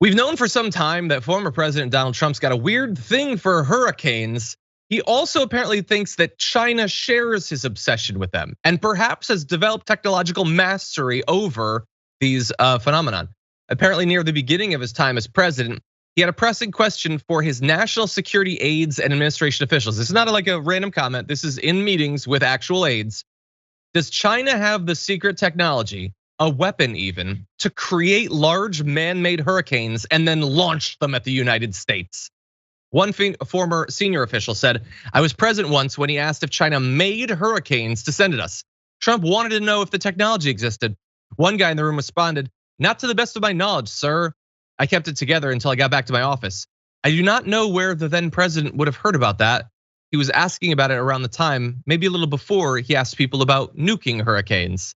We've known for some time that former President Donald Trump's got a weird thing for hurricanes. He also apparently thinks that China shares his obsession with them and perhaps has developed technological mastery over these phenomenon. Apparently near the beginning of his time as president, he had a pressing question for his national security aides and administration officials. This is not like a random comment. This is in meetings with actual aides. Does China have the secret technology, a weapon even, to create large man-made hurricanes and then launch them at the United States? One former senior official said, I was present once when he asked if China made hurricanes to send at us. Trump wanted to know if the technology existed. One guy in the room responded, not to the best of my knowledge, sir. I kept it together until I got back to my office. I do not know where the then president would have heard about that. He was asking about it around the time, maybe a little before he asked people about nuking hurricanes.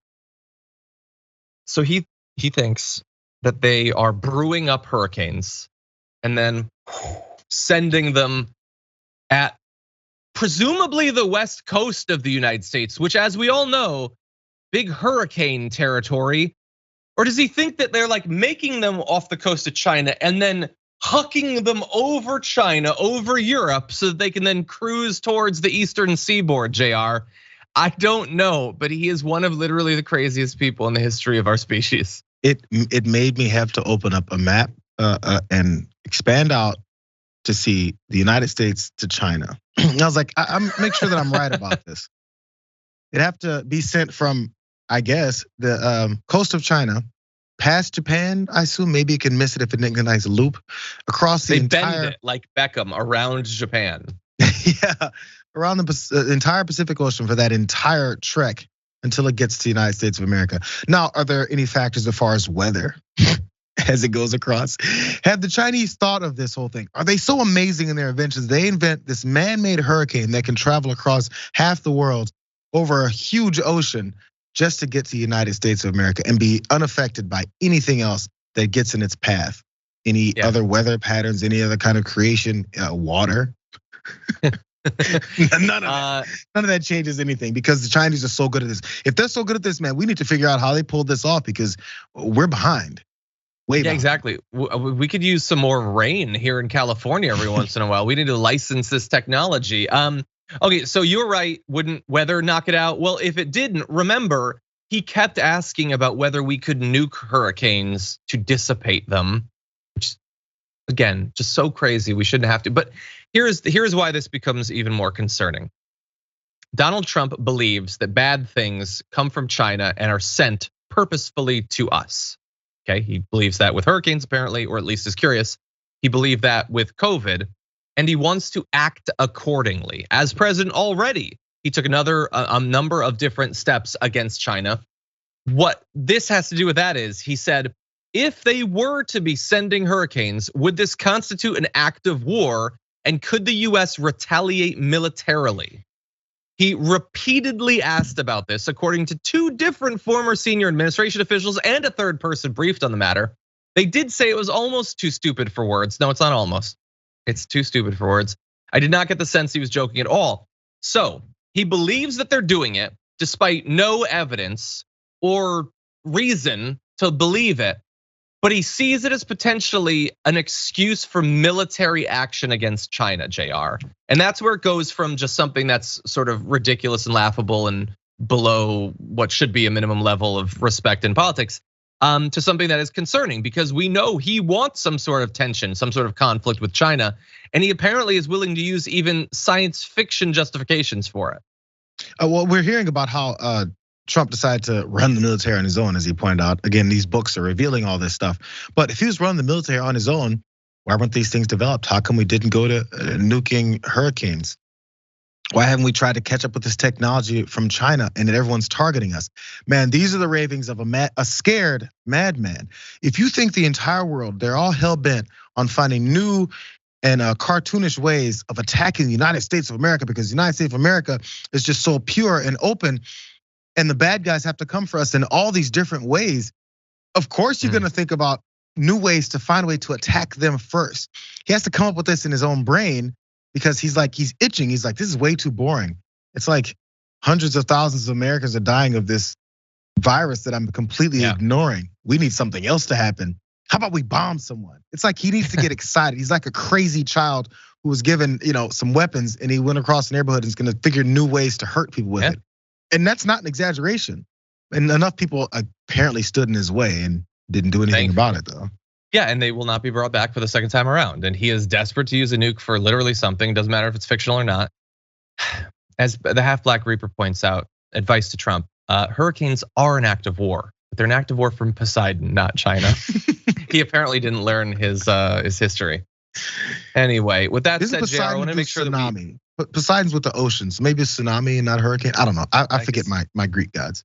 So he thinks that they are brewing up hurricanes and then sending them at presumably the west coast of the United States, which, as we all know, big hurricane territory. Or does he think that they're like making them off the coast of China and then hucking them over China, over Europe, so that they can then cruise towards the eastern seaboard, JR? I don't know, but he is one of literally the craziest people in the history of our species. It made me have to open up a map and expand out to see the United States to China. And I was like, I'm make sure that I'm right about this. It'd have to be sent from, I guess, the coast of China, past Japan. I assume maybe it can miss it if it makes a nice loop across the entire. They bend it like Beckham around Japan. Yeah, around the entire Pacific Ocean for that entire trek until it gets to the United States of America. Now, are there any factors as far as weather as it goes across? Have the Chinese thought of this whole thing? Are they so amazing in their inventions? They invent this man-made hurricane that can travel across half the world over a huge ocean just to get to the United States of America and be unaffected by anything else that gets in its path. Any other weather patterns, any other kind of creation, water. None of that changes anything because the Chinese are so good at this. If they're so good at this, man, we need to figure out how they pulled this off because we're behind. Way behind. Exactly. We could use some more rain here in California every once in a while. We need to license this technology. Okay, so you're right. Wouldn't weather knock it out? Well, if it didn't, remember, he kept asking about whether we could nuke hurricanes to dissipate them, which again, just so crazy, we shouldn't have to. But here's why this becomes even more concerning. Donald Trump believes that bad things come from China and are sent purposefully to us. Okay, he believes that with hurricanes apparently, or at least is curious. He believed that with COVID. And he wants to act accordingly. As president already, he took a number of different steps against China. What this has to do with that is, he said, if they were to be sending hurricanes, would this constitute an act of war? And could the US retaliate militarily? He repeatedly asked about this, according to two different former senior administration officials and a third person briefed on the matter. They did say it was almost too stupid for words. No, it's not almost. It's too stupid for words. I did not get the sense he was joking at all. So he believes that they're doing it despite no evidence or reason to believe it, but he sees it as potentially an excuse for military action against China, JR. And that's where it goes from just something that's sort of ridiculous and laughable and below what should be a minimum level of respect in politics, to something that is concerning, because we know he wants some sort of tension, some sort of conflict with China, and he apparently is willing to use even science fiction justifications for it. Well, we're hearing about how Trump decided to run the military on his own, as he pointed out. Again, these books are revealing all this stuff. But if he was running the military on his own, why weren't these things developed? How come we didn't go to nuking hurricanes? Why haven't we tried to catch up with this technology from China and that everyone's targeting us? Man, these are the ravings of a scared madman. If you think the entire world, they're all hell bent on finding new and cartoonish ways of attacking the United States of America because the United States of America is just so pure and open, and the bad guys have to come for us in all these different ways, of course you're gonna think about new ways to find a way to attack them first. He has to come up with this in his own brain, because he's itching. He's like, this is way too boring. It's like hundreds of thousands of Americans are dying of this virus that I'm completely ignoring. We need something else to happen. How about we bomb someone? It's like he needs to get excited. He's like a crazy child who was given, some weapons and he went across the neighborhood and is gonna figure new ways to hurt people with it. And that's not an exaggeration. And enough people apparently stood in his way and didn't do anything about it though. Yeah, and they will not be brought back for the second time around. And he is desperate to use a nuke for literally something. Doesn't matter if it's fictional or not. As the Half-Black Reaper points out, advice to Trump, hurricanes are an act of war. But they're an act of war from Poseidon, not China. He apparently didn't learn his history. Anyway, with that said, JR, I want to make sure tsunami. But Poseidon's with the ocean, so maybe it's tsunami and not hurricane. I don't know. I forget my Greek gods.